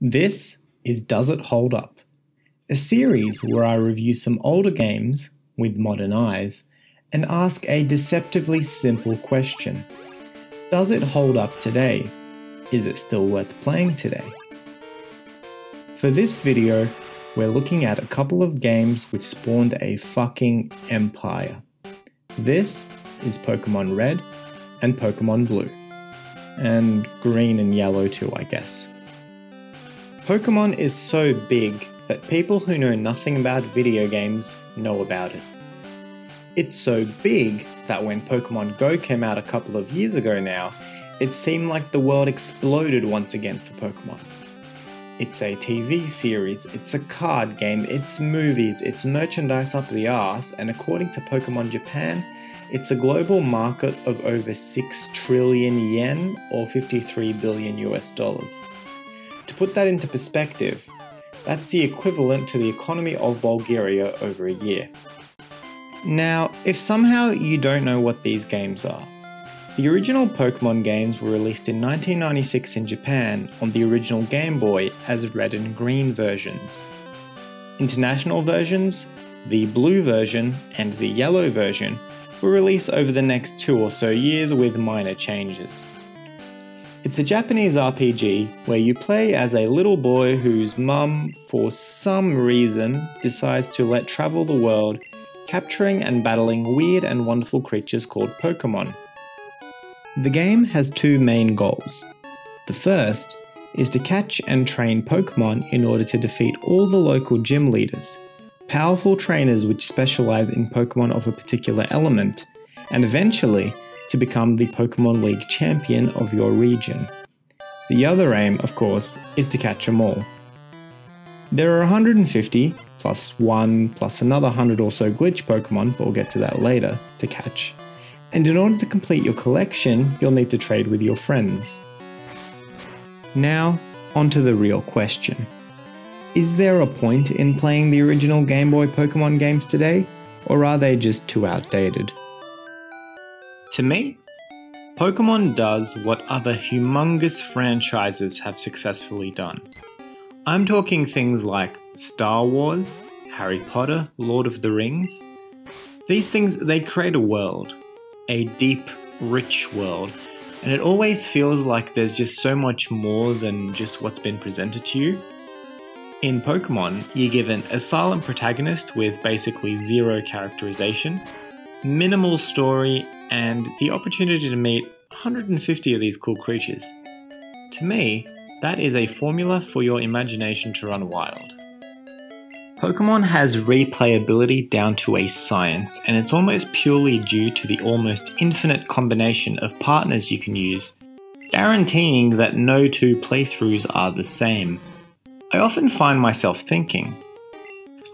This is Does It Hold Up? A series where I review some older games with modern eyes and ask a deceptively simple question. Does it hold up today? Is it still worth playing today? For this video, we're looking at a couple of games which spawned a fucking empire. This is Pokémon Red and Pokémon Blue. And green and yellow too, I guess. Pokémon is so big that people who know nothing about video games know about it. It's so big that when Pokémon Go came out a couple of years ago now, it seemed like the world exploded once again for Pokémon. It's a TV series, it's a card game, it's movies, it's merchandise up the arse, and according to Pokémon Japan, it's a global market of over 6 trillion yen or 53 billion US dollars. To put that into perspective, that's the equivalent to the economy of Bulgaria over a year. Now, if somehow you don't know what these games are, the original Pokémon games were released in 1996 in Japan on the original Game Boy as red and green versions. International versions, the blue version and the yellow version, were released over the next 2 or so years with minor changes. It's a Japanese RPG where you play as a little boy whose mum, for some reason, decides to let travel the world, capturing and battling weird and wonderful creatures called Pokémon. The game has 2 main goals. The first is to catch and train Pokémon in order to defeat all the local gym leaders, powerful trainers which specialize in Pokémon of a particular element, and eventually to become the Pokémon League champion of your region. The other aim, of course, is to catch them all. There are 150, plus 1, plus another 100 or so glitch Pokémon, but we'll get to that later, to catch. And in order to complete your collection, you'll need to trade with your friends. Now, onto the real question. Is there a point in playing the original Game Boy Pokémon games today, or are they just too outdated? To me, Pokémon does what other humongous franchises have successfully done. I'm talking things like Star Wars, Harry Potter, Lord of the Rings. These things, they create a world, a deep, rich world, and it always feels like there's just so much more than just what's been presented to you. In Pokémon, you're given a silent protagonist with basically zero characterization, minimal story, and the opportunity to meet 150 of these cool creatures. To me, that is a formula for your imagination to run wild. Pokémon has replayability down to a science, and it's almost purely due to the almost infinite combination of partners you can use, guaranteeing that no 2 playthroughs are the same. I often find myself thinking,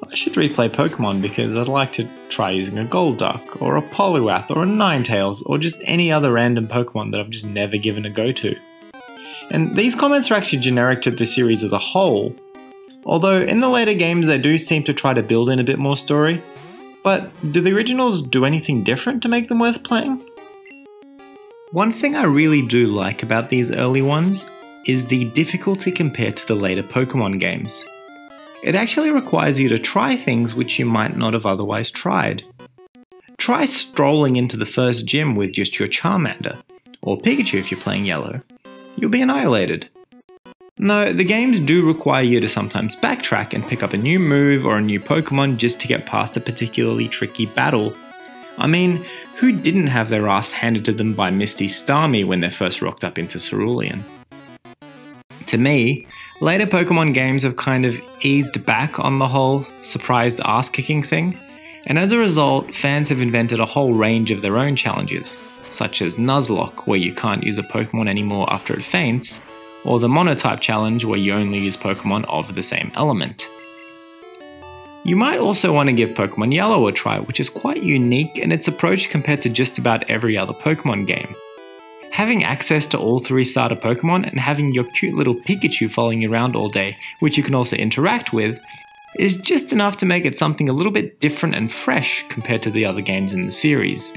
I should replay Pokémon because I'd like to try using a Golduck, or a Poliwrath, or a Ninetales, or just any other random Pokémon that I've just never given a go to. And these comments are actually generic to the series as a whole, although in the later games they do seem to try to build in a bit more story. But do the originals do anything different to make them worth playing? One thing I really do like about these early ones is the difficulty compared to the later Pokémon games. It actually requires you to try things which you might not have otherwise tried. Try strolling into the first gym with just your Charmander, or Pikachu if you're playing Yellow. You'll be annihilated. No, the games do require you to sometimes backtrack and pick up a new move or a new Pokémon just to get past a particularly tricky battle. I mean, who didn't have their ass handed to them by Misty Starmie when they first rocked up into Cerulean? To me, later Pokémon games have kind of eased back on the whole surprised ass-kicking thing, and as a result, fans have invented a whole range of their own challenges, such as Nuzlocke, where you can't use a Pokémon anymore after it faints, or the Monotype challenge, where you only use Pokémon of the same element. You might also want to give Pokémon Yellow a try, which is quite unique in its approach compared to just about every other Pokémon game. Having access to all 3 starter Pokémon and having your cute little Pikachu following you around all day, which you can also interact with, is just enough to make it something a little bit different and fresh compared to the other games in the series.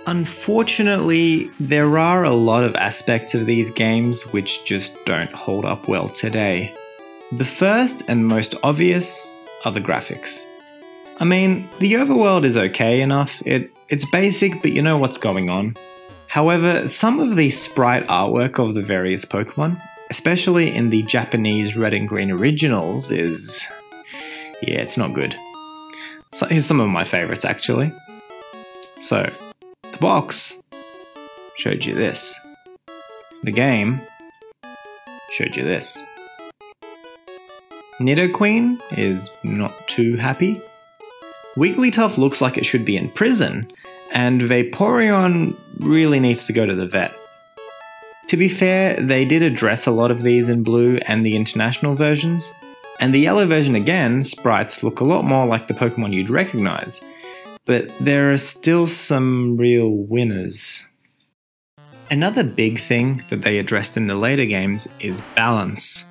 Unfortunately, there are a lot of aspects of these games which just don't hold up well today. The first and most obvious are the graphics. I mean, the overworld is okay enough, it's basic but you know what's going on. However, some of the sprite artwork of the various Pokemon, especially in the Japanese red and green originals, it's not good. So here's some of my favorites actually. So, the box showed you this. The game showed you this. Nidoqueen is not too happy. Wigglytuff looks like it should be in prison, and Vaporeon really needs to go to the vet. To be fair, they did address a lot of these in blue and the international versions, and the yellow version again, sprites look a lot more like the Pokemon you'd recognize, but there are still some real winners. Another big thing that they addressed in the later games is balance.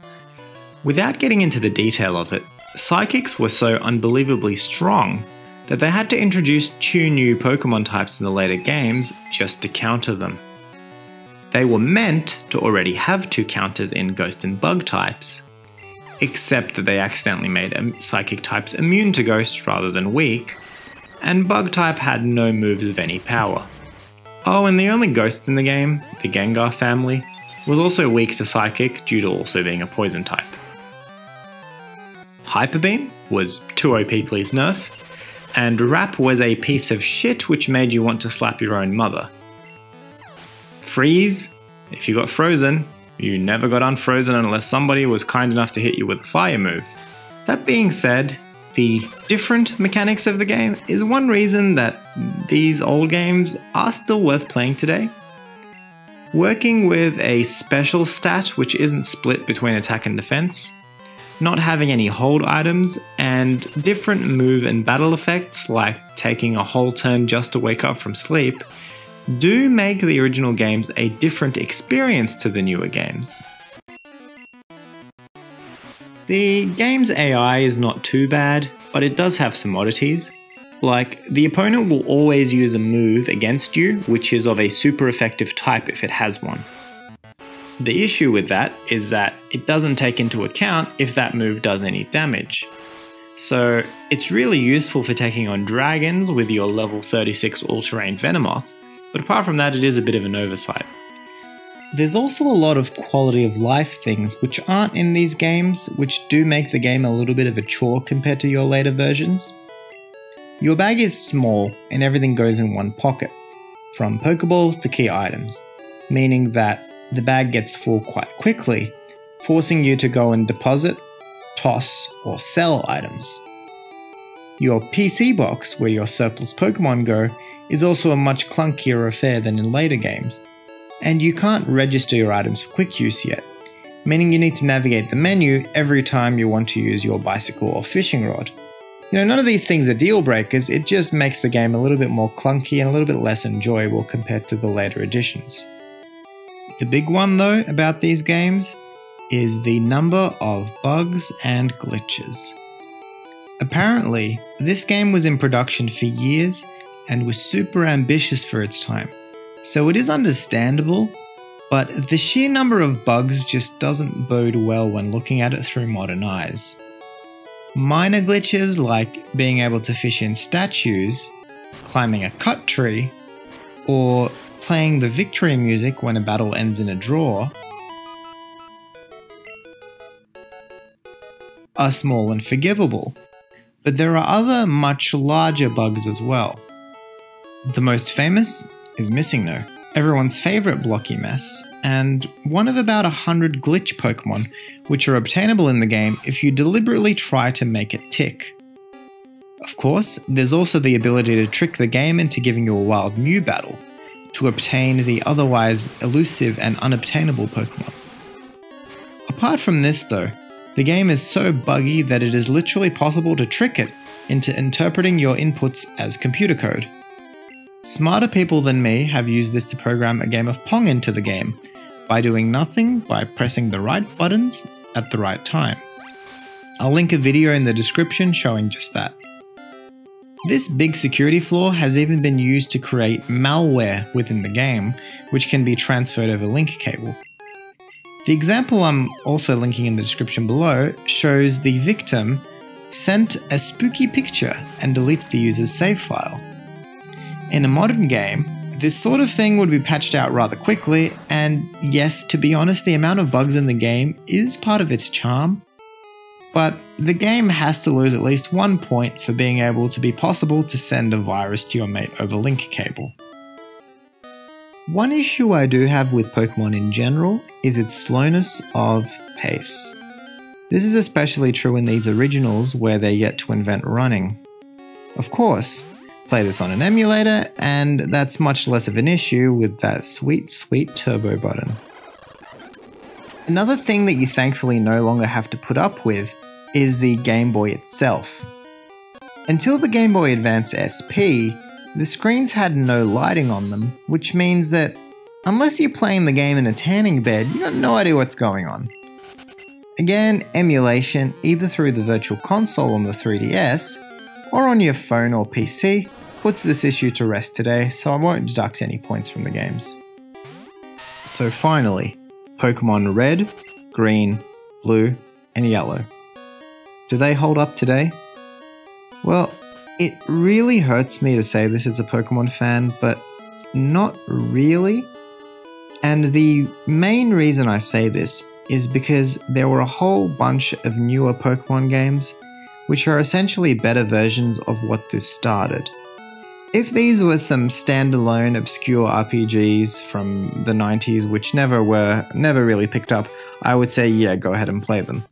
Without getting into the detail of it, Psychics were so unbelievably strong that they had to introduce 2 new Pokemon types in the later games just to counter them. They were meant to already have 2 counters in Ghost and Bug types, except that they accidentally made Psychic types immune to Ghost rather than weak, and Bug type had no moves of any power. Oh, and the only Ghost in the game, the Gengar family, was also weak to Psychic due to also being a poison type. Hyper Beam was too OP please nerf, and Wrap was a piece of shit which made you want to slap your own mother. Freeze, if you got frozen, you never got unfrozen unless somebody was kind enough to hit you with a fire move. That being said, the different mechanics of the game is one reason that these old games are still worth playing today. Working with a special stat which isn't split between attack and defense, not having any hold items, and different move and battle effects like taking a whole turn just to wake up from sleep, do make the original games a different experience to the newer games. The game's AI is not too bad, but it does have some oddities. Like, the opponent will always use a move against you which is of a super effective type if it has one. The issue with that is that it doesn't take into account if that move does any damage. So it's really useful for taking on dragons with your level 36 all-terrain Venomoth, but apart from that it is a bit of an oversight. There's also a lot of quality of life things which aren't in these games, which do make the game a little bit of a chore compared to your later versions. Your bag is small and everything goes in one pocket, from Pokeballs to key items, meaning that the bag gets full quite quickly, forcing you to go and deposit, toss, or sell items. Your PC box, where your surplus Pokemon go, is also a much clunkier affair than in later games, and you can't register your items for quick use yet, meaning you need to navigate the menu every time you want to use your bicycle or fishing rod. You know, none of these things are deal breakers, it just makes the game a little bit more clunky and a little bit less enjoyable compared to the later editions. The big one though about these games is the number of bugs and glitches. Apparently, this game was in production for years and was super ambitious for its time, so it is understandable, but the sheer number of bugs just doesn't bode well when looking at it through modern eyes. Minor glitches like being able to fish in statues, climbing a cut tree, or playing the victory music when a battle ends in a draw are small and forgivable, but there are other much larger bugs as well. The most famous is Missing No, everyone's favourite blocky mess, and one of about 100 glitch Pokemon which are obtainable in the game if you deliberately try to make it tick. Of course, there's also the ability to trick the game into giving you a wild Mew battle, to obtain the otherwise elusive and unobtainable Pokemon. Apart from this though, the game is so buggy that it is literally possible to trick it into interpreting your inputs as computer code. Smarter people than me have used this to program a game of Pong into the game, by doing nothing by pressing the right buttons at the right time. I'll link a video in the description showing just that. This big security flaw has even been used to create malware within the game, which can be transferred over link cable. The example I'm also linking in the description below shows the victim sent a spooky picture and deletes the user's save file. In a modern game, this sort of thing would be patched out rather quickly, and yes, to be honest, the amount of bugs in the game is part of its charm, but the game has to lose at least 1 point for being able to be possible to send a virus to your mate over link cable. One issue I do have with Pokemon in general is its slowness of pace. This is especially true in these originals where they're yet to invent running. Of course, play this on an emulator and that's much less of an issue with that sweet, sweet turbo button. Another thing that you thankfully no longer have to put up with is the Game Boy itself. Until the Game Boy Advance SP, the screens had no lighting on them, which means that unless you're playing the game in a tanning bed, you got no idea what's going on. Again, emulation, either through the Virtual Console on the 3DS, or on your phone or PC, puts this issue to rest today, so I won't deduct any points from the games. So finally, Pokemon Red, Green, Blue, and Yellow. Do they hold up today? Well, it really hurts me to say this as a Pokemon fan, but not really. And the main reason I say this is because there were a whole bunch of newer Pokemon games which are essentially better versions of what this started. If these were some standalone obscure RPGs from the 90s which never really picked up, I would say yeah, go ahead and play them.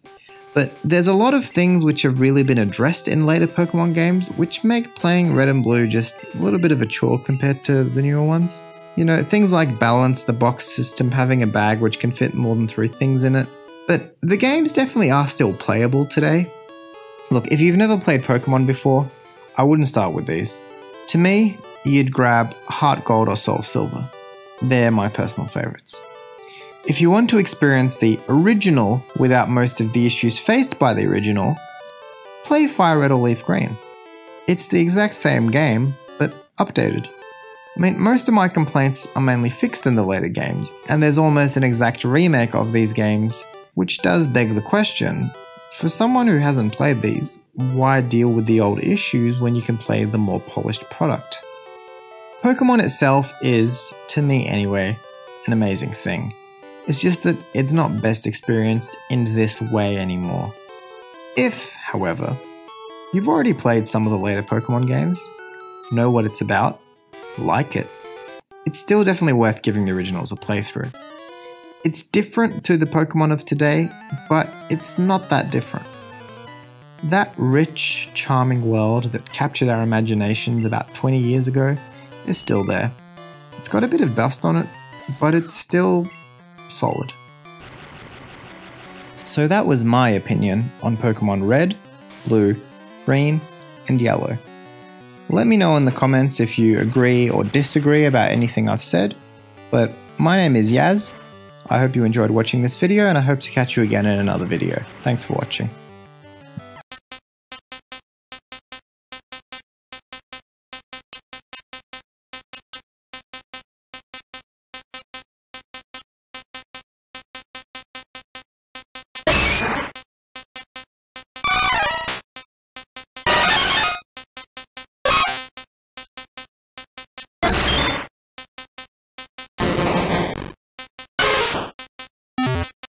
But there's a lot of things which have really been addressed in later Pokemon games which make playing Red and Blue just a little bit of a chore compared to the newer ones. You know, things like balance, the box system, having a bag which can fit more than 3 things in it. But the games definitely are still playable today. Look, if you've never played Pokemon before, I wouldn't start with these. To me, you'd grab Heart Gold or Soul Silver. They're my personal favourites. If you want to experience the original without most of the issues faced by the original, play Fire Red or Leaf Green. It's the exact same game, but updated. I mean, most of my complaints are mainly fixed in the later games, and there's almost an exact remake of these games, which does beg the question, for someone who hasn't played these, why deal with the old issues when you can play the more polished product? Pokemon itself is, to me anyway, an amazing thing. It's just that it's not best experienced in this way anymore. If, however, you've already played some of the later Pokemon games, know what it's about, like it, it's still definitely worth giving the originals a playthrough. It's different to the Pokemon of today, but it's not that different. That rich, charming world that captured our imaginations about 20 years ago is still there. It's got a bit of dust on it, but it's still solid. So that was my opinion on Pokemon Red, Blue, Green, and Yellow. Let me know in the comments if you agree or disagree about anything I've said, but my name is Yaz. I hope you enjoyed watching this video and I hope to catch you again in another video. Thanks for watching.